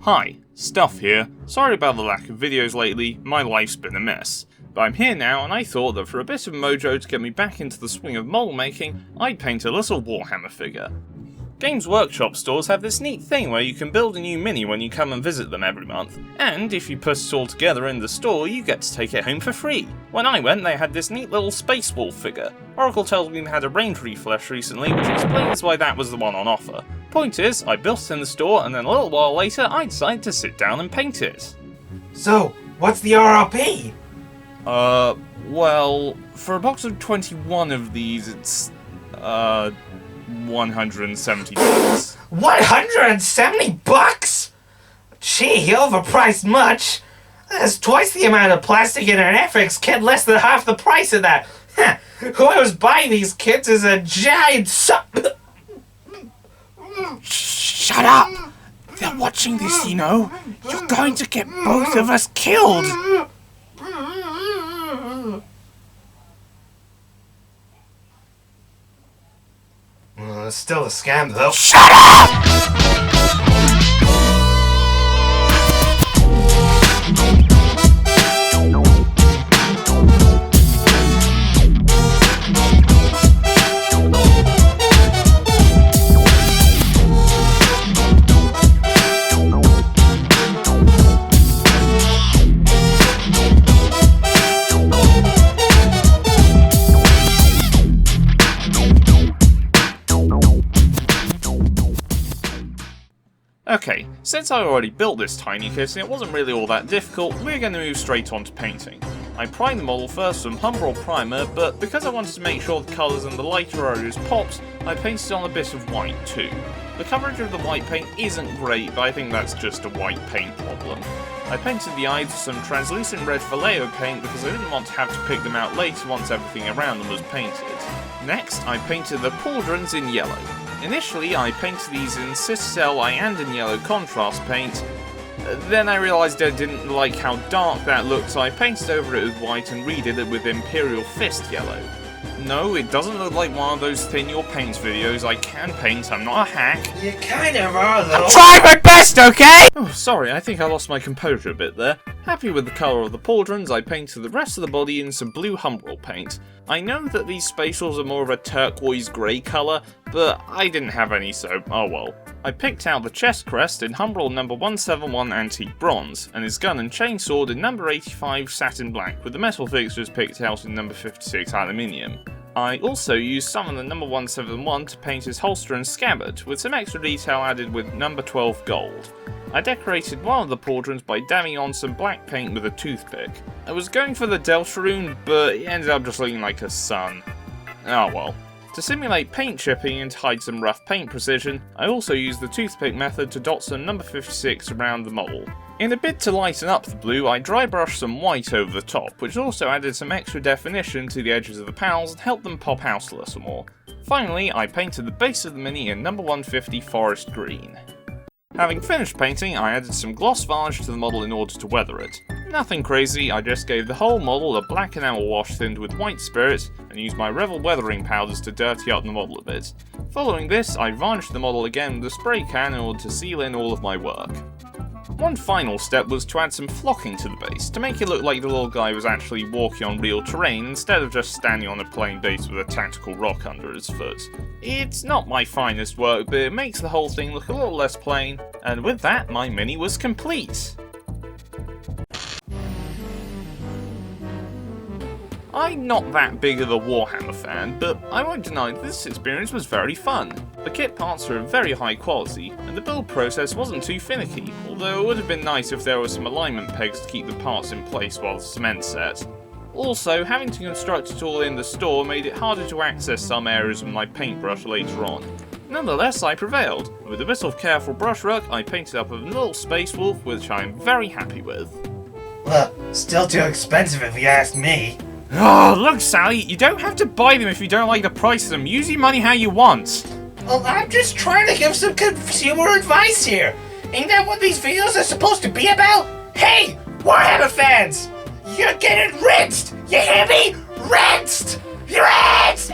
Hi, Stuff here. Sorry about the lack of videos lately, my life's been a mess. But I'm here now and I thought that for a bit of mojo to get me back into the swing of model making, I'd paint a little Warhammer figure. Games Workshop stores have this neat thing where you can build a new mini when you come and visit them every month, and if you put it all together in the store, you get to take it home for free. When I went, they had this neat little Space Wolf figure. Oracle tells me they had a range refresh recently, which explains why that was the one on offer. Point is, I built it in the store, and then a little while later, I decided to sit down and paint it. So, what's the RRP? Well, for a box of 21 of these, it's, $170. $170? Gee, overpriced much. That's twice the amount of plastic in an FX kit, less than half the price of that. Whoever's buying these kits is a giant Shut up! They're watching this, you know. You're going to get both of us killed! It's still a scam, though. Shut up! Okay, since I already built this tiny kit and it wasn't really all that difficult, we're going to move straight on to painting. I primed the model first with Humbrol primer, but because I wanted to make sure the colours and the lighter areas popped, I painted on a bit of white too. The coverage of the white paint isn't great, but I think that's just a white paint problem. I painted the eyes with some translucent red Vallejo paint because I didn't want to have to pick them out later once everything around them was painted. Next, I painted the pauldrons in yellow. Initially, I painted these in Citadel Iandan yellow contrast paint, then I realised I didn't like how dark that looked, so I painted over it with white and redid it with Imperial Fist yellow. No, it doesn't look like one of those thin your paints videos. I can paint, I'm not a hack. You kind of are, though. Try my best, okay? Oh, sorry, I think I lost my composure a bit there. Happy with the colour of the pauldrons, I painted the rest of the body in some blue Humbrol paint. I know that these spatials are more of a turquoise grey colour, but I didn't have any, so oh well. I picked out the chest crest in Humbrol number 171 Antique Bronze, and his gun and chainsword in number 85 Satin Black, with the metal fixtures picked out in number 56 Aluminium. I also used some of the number 171 to paint his holster and scabbard, with some extra detail added with number 12 Gold. I decorated one of the pauldrons by dabbing on some black paint with a toothpick. I was going for the Deltarune, but it ended up just looking like a sun. Oh well. To simulate paint chipping and to hide some rough paint precision, I also used the toothpick method to dot some number 56 around the model. In a bid to lighten up the blue, I dry brushed some white over the top, which also added some extra definition to the edges of the panels and helped them pop out a little more. Finally, I painted the base of the mini in number 150 Forest Green. Having finished painting, I added some gloss varnish to the model in order to weather it. Nothing crazy, I just gave the whole model a black enamel wash thinned with white spirit, and used my Revel weathering powders to dirty up the model a bit. Following this, I varnished the model again with a spray can in order to seal in all of my work. One final step was to add some flocking to the base, to make it look like the little guy was actually walking on real terrain instead of just standing on a plain base with a tactical rock under his foot. It's not my finest work, but it makes the whole thing look a little less plain, and with that, my mini was complete. I'm not that big of a Warhammer fan, but I won't deny that this experience was very fun. The kit parts are of very high quality, and the build process wasn't too finicky, although it would have been nice if there were some alignment pegs to keep the parts in place while the cement's set. Also, having to construct it all in the store made it harder to access some areas with my paintbrush later on. Nonetheless, I prevailed. With a bit of careful brushwork, I painted up a little Space Wolf, which I am very happy with. Well, still too expensive if you ask me. Oh, look, Sally, you don't have to buy them if you don't like the price of them. Use your money how you want. Well, I'm just trying to give some consumer advice here. Ain't that what these videos are supposed to be about? Hey, Warhammer fans! You're getting rinsed! You hear me? Rinsed! Rinsed!